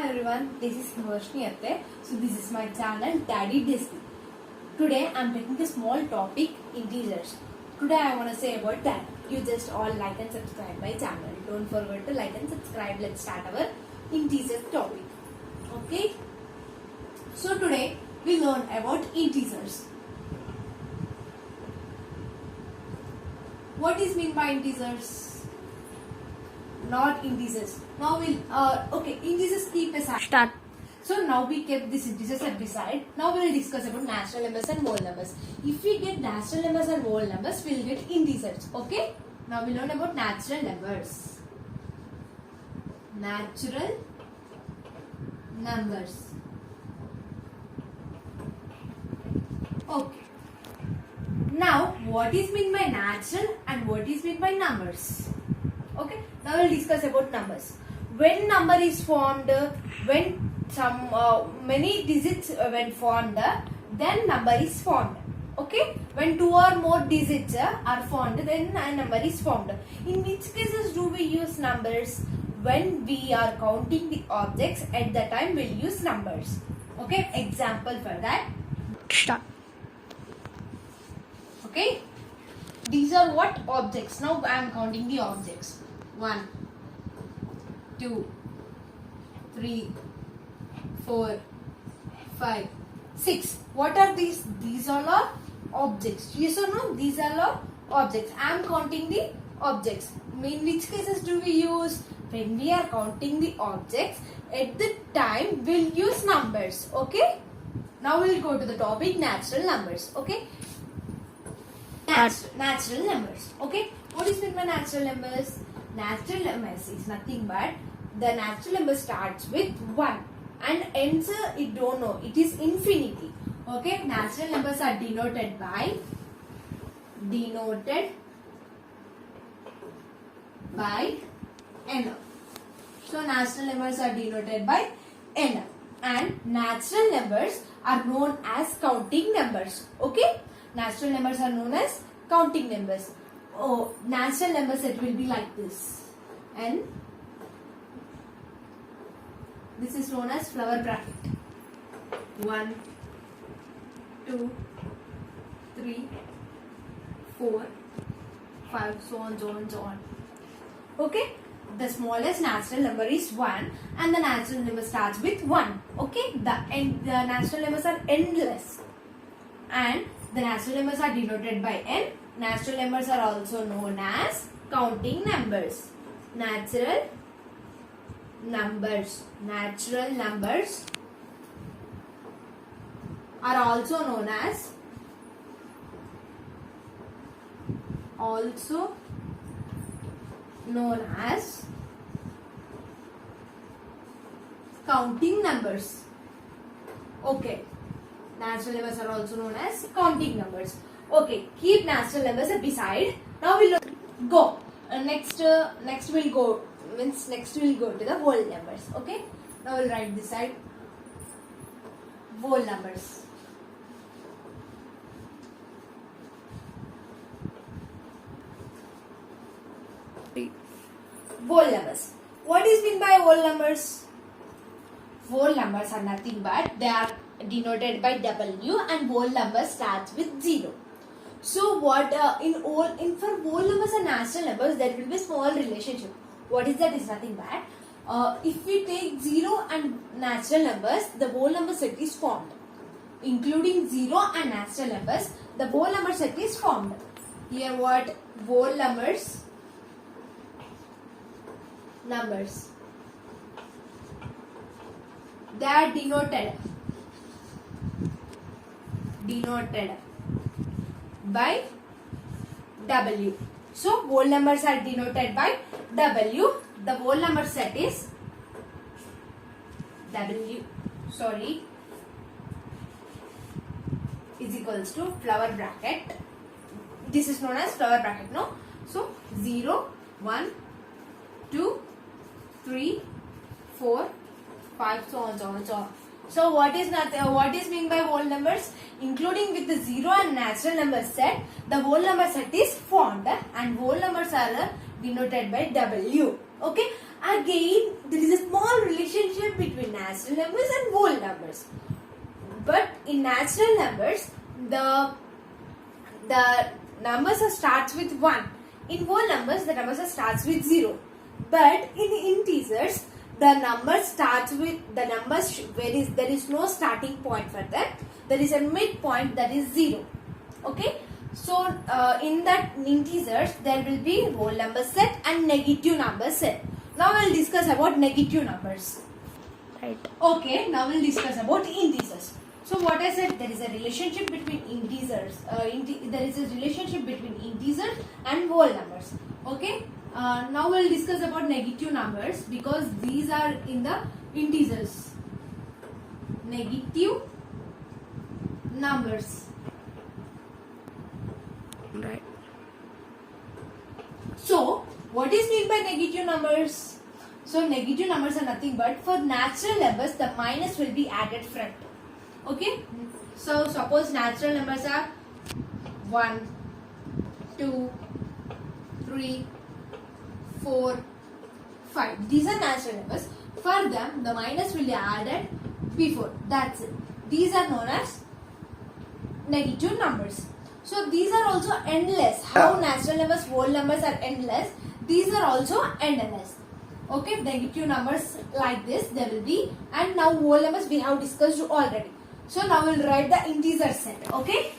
Hi everyone, this is Varshni Atte. So this is my channel Daddy Disney. Today I am taking a small topic, integers. Today I want to say about that. You just all like and subscribe my channel. Don't forget to like and subscribe. Let's start our integers topic. Okay. So today we learn about integers. What is mean by integers? Not integers. Now we'll integers keep aside. Start. So now we kept these integers at beside. Now we'll discuss about natural numbers and whole numbers. If we get natural numbers and whole numbers, we'll get integers. Okay? Now we'll learn about natural numbers. Natural numbers. Okay. Now what is meant by natural and what is meant by numbers? Okay, now we'll discuss about numbers. When number is formed, when some many digits when formed, then number is formed. Okay, when two or more digits are formed, then a number is formed. In which cases do we use numbers? When we are counting the objects, at the time we'll use numbers. Okay, example for that. Start. Okay, these are what objects. Now I am counting the objects. 1, 2, 3, 4, 5, 6. What are these? These all are objects. Yes or no? These are all objects. I am counting the objects. In which cases do we use? When we are counting the objects, at the time we'll use numbers. Okay. Now we'll go to the topic natural numbers. Okay. Natural numbers. Okay. What is meant by natural numbers? Natural numbers is nothing but the natural number starts with 1 and ends it don't know, it is infinity. Okay, natural numbers are denoted by n. So natural numbers are denoted by n and natural numbers are known as counting numbers. Okay, natural numbers are known as counting numbers. Oh, natural numbers, it will be like this. And this is known as flower bracket. 1, 2, 3, 4, 5, so on, so on, so on. Okay? The smallest natural number is 1 and the natural number starts with 1. Okay? The natural numbers are endless. And the natural numbers are denoted by n. Natural numbers are also known as counting numbers. Natural numbers are also known as counting numbers. Okay. Natural numbers are also known as counting numbers. Okay, keep natural numbers beside. Now we'll go. Next we'll go to the whole numbers. Okay. Now we'll write this side. Whole numbers. Whole numbers. What is meant by whole numbers? Whole numbers are nothing but they are denoted by W and whole number starts with 0. So what for whole numbers and natural numbers there will be a small relationship. What is that? Is nothing but if we take 0 and natural numbers, the whole number set is formed. Including 0 and natural numbers, the whole number set is formed. Here what? Whole numbers they are denoted by W. So whole numbers are denoted by W. The whole number set is is equals to flower bracket. This is known as flower bracket, no? So 0, 1, 2, 3, 4, 5, so on, so on, so on. So what is meant by whole numbers? Including with the 0 and natural number set, the whole number set is formed and whole numbers are denoted by W. Okay. Again, there is a small relationship between natural numbers and whole numbers. But in natural numbers, the numbers starts with 1. In whole numbers, the numbers starts with 0. But in integers, the number starts with the numbers where there is no starting point for them. There is a midpoint, that is 0. Okay. So in that integers, there will be whole number set and negative number set. Now we will discuss about negative numbers. Right. Okay. Now we will discuss about integers. So what I said, there is a relationship between integers. There is a relationship between integers and whole numbers. Okay. Now we will discuss about negative numbers because these are in the integers. Negative numbers. Right. So what is meant by negative numbers? So negative numbers are nothing but for natural numbers the minus will be added front. Okay. So suppose natural numbers are 1, 2, 3, 4, 5. These are natural numbers. For them, the minus will be added before. That's it. These are known as negative numbers. So these are also endless. How natural numbers, whole numbers are endless. These are also endless. Okay, negative numbers like this there will be. And now whole numbers we have discussed already. So now we'll write the integer set. Okay.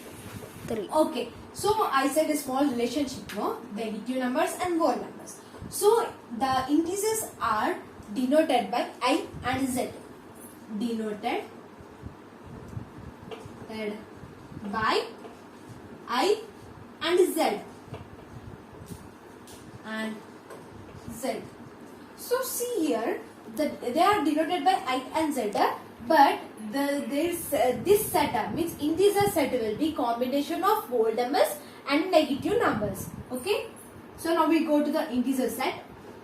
3. Okay. So I said a small relationship, no? Negative numbers and whole numbers. So the integers are denoted by I and Z. Denoted by I and Z. And Z. So see here that they are denoted by I and Z, but this set means integer set will be combination of whole numbers and negative numbers. Okay. So now we go to the integer set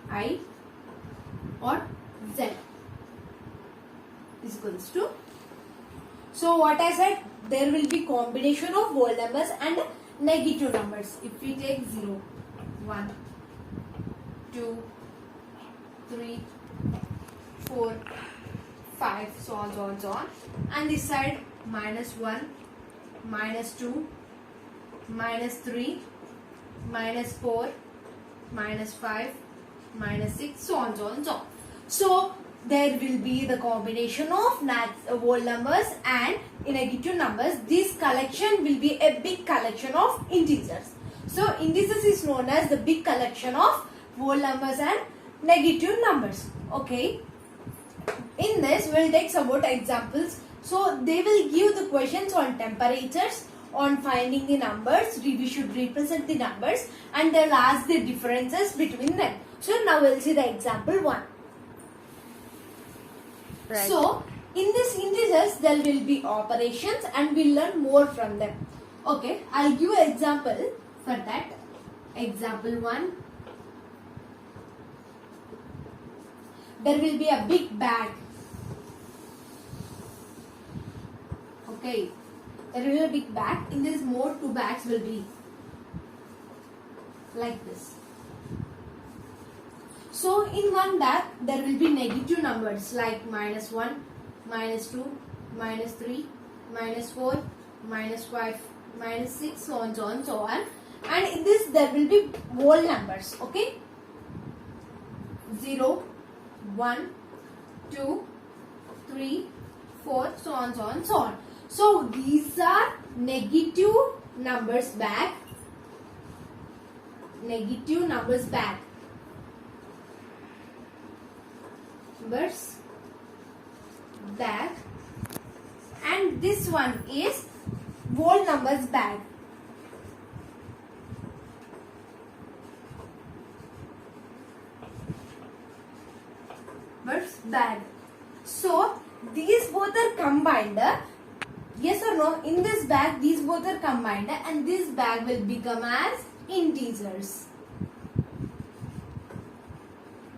I or Z is equals to. So what I said, there will be combination of whole numbers and negative numbers. If we take 0, 1, 2, 3, 4, 5, so on, so on, so on. And this side -1, -2, -3, -4, -5, -6, so on, so on, so on. So there will be the combination of whole numbers and negative numbers. This collection will be a big collection of integers. So integers is known as the big collection of whole numbers and negative numbers. Okay. In this we will take some more examples. So they will give the questions on temperatures, on finding the numbers. We should represent the numbers and they will ask the differences between them. So now we will see the example 1. Right. So in this integers there will be operations and we'll learn more from them. Okay, I'll give an example for that. Example 1. There will be a big bag. Okay, there will be a big bag. In this more 2 bags will be like this. So in one bag there will be negative numbers like -1, -2, -3, -4, -5, -6, so on, so on, so on. And in this there will be whole numbers. Okay, 0, 1, 2, 3, 4, so on, so on, so on. So these are negative numbers bag. Negative numbers bag. Numbers bag. And this one is whole numbers bag. Bag. So these both are combined. Yes or no? In this bag these both are combined and this bag will become as integers.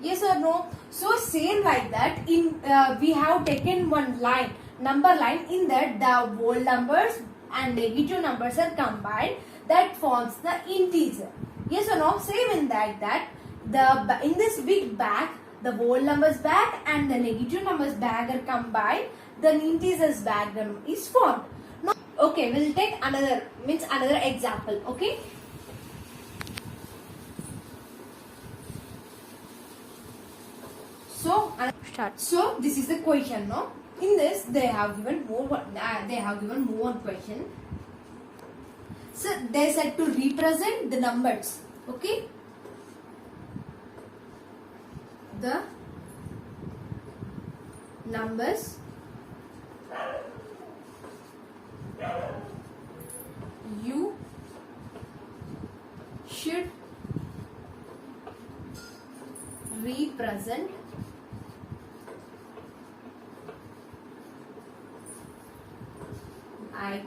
Yes or no? So same like that, in we have taken one line, number line. In that the whole numbers and negative numbers are combined. That forms the integer. Yes or no? Same in that in this big bag, the whole numbers bag and the negative numbers bag are combined. The integers bag is formed. Now, okay, we'll take another example. Okay. Start. So this is the question, no? In this, they have given more one question. So they said to represent the numbers. Okay. The numbers you should represent like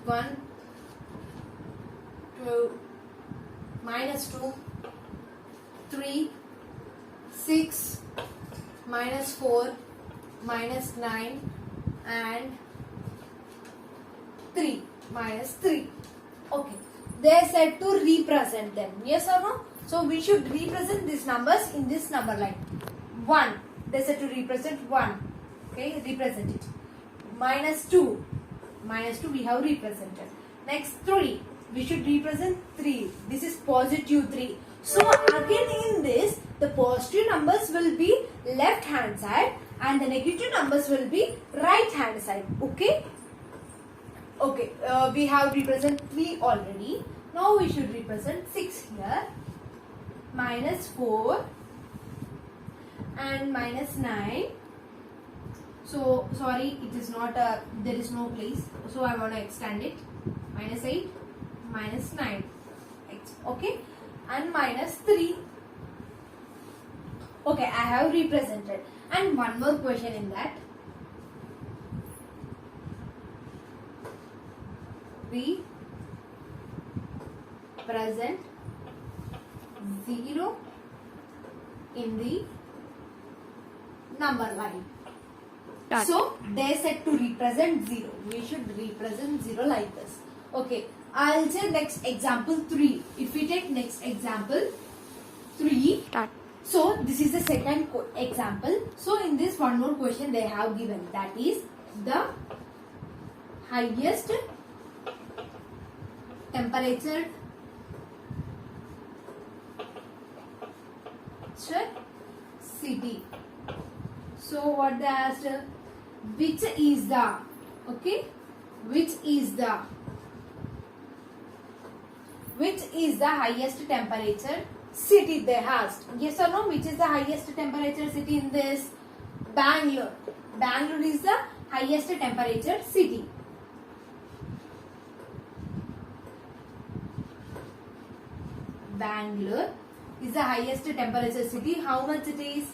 1, 2, -2, 3, 6, -4, -9 and 3, -3. Okay. They said to represent them. Yes or no? So we should represent these numbers in this number line. 1. They said to represent 1. Okay, represent it. -2. -2 we have represented. Next 3. We should represent 3. This is positive 3. So again in this, the positive numbers will be left hand side and the negative numbers will be right hand side. Okay. Okay. We have represent 3 already. Now we should represent 6 here. -4 and -9. So sorry, it is not there is no place. So I want to extend it. -8, -9. Okay, and -3. Okay, I have represented. And one more question in that. Represent 0 in the number line. Start. So they said to represent 0. We should represent 0 like this. Okay. I'll say next example 3. If we take next example 3. Start. So this is the second example. So in this one more question they have given, that is the highest temperature city. So what they asked, which is the, okay, which is the highest temperature city they asked. Yes or no? Which is the highest temperature city in this? Bangalore. Bangalore is the highest temperature city. Bangalore is the highest temperature city. How much it is?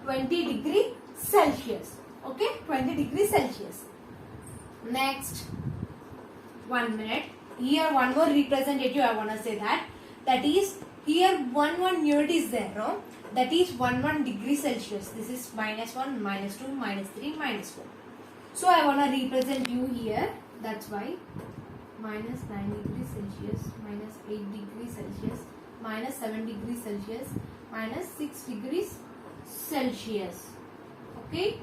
20 degrees Celsius. Okay, 20 degrees Celsius. Next, 1 minute. Here one more representative I want to say that. That is, here one unit is there, no? That is 1 degree Celsius. This is -1, -2, -3, -4. So I want to represent you here. That's why -9 degrees Celsius, -8 degrees Celsius, -7 degrees Celsius, -6 degrees Celsius. Okay?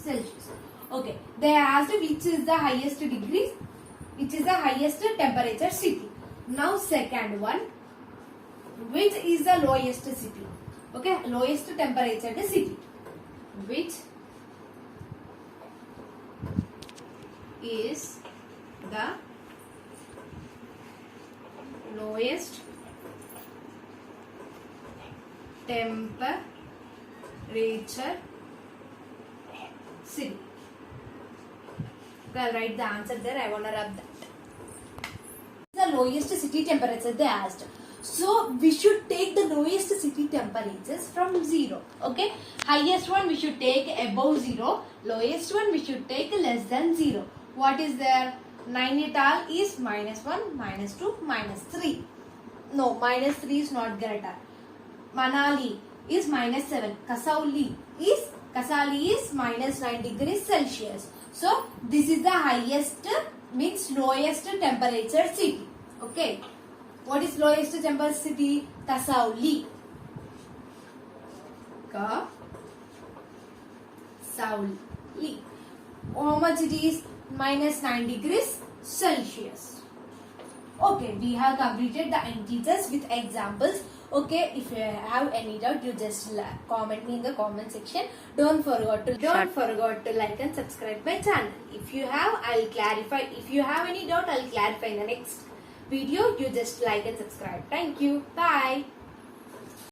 Celsius. Okay. They asked which is the highest degree, which is the highest temperature city. Now second one, which is the lowest city? Okay, lowest temperature city. Which is the lowest temperature city? I'll write the answer there. I want to rub that. The lowest city temperature they asked. So we should take the lowest city temperatures from 0. Okay. Highest one we should take above 0. Lowest one we should take less than 0. What is there? Nainital is -1, -2, -3. No, -3 is not greater. Manali is -7. Kasauli is -9 degrees Celsius. So this is the highest, means lowest temperature city. Okay. What is lowest temperature city? Kasauli. Kasauli. How much it is? Minus 9 degrees Celsius. Okay, we have completed the integers with examples. Okay, if you have any doubt, you just comment me in the comment section. Don't forget to like and subscribe my channel. If you have, I'll clarify. If you have any doubt, I'll clarify in the next video. You just like and subscribe. Thank you. Bye.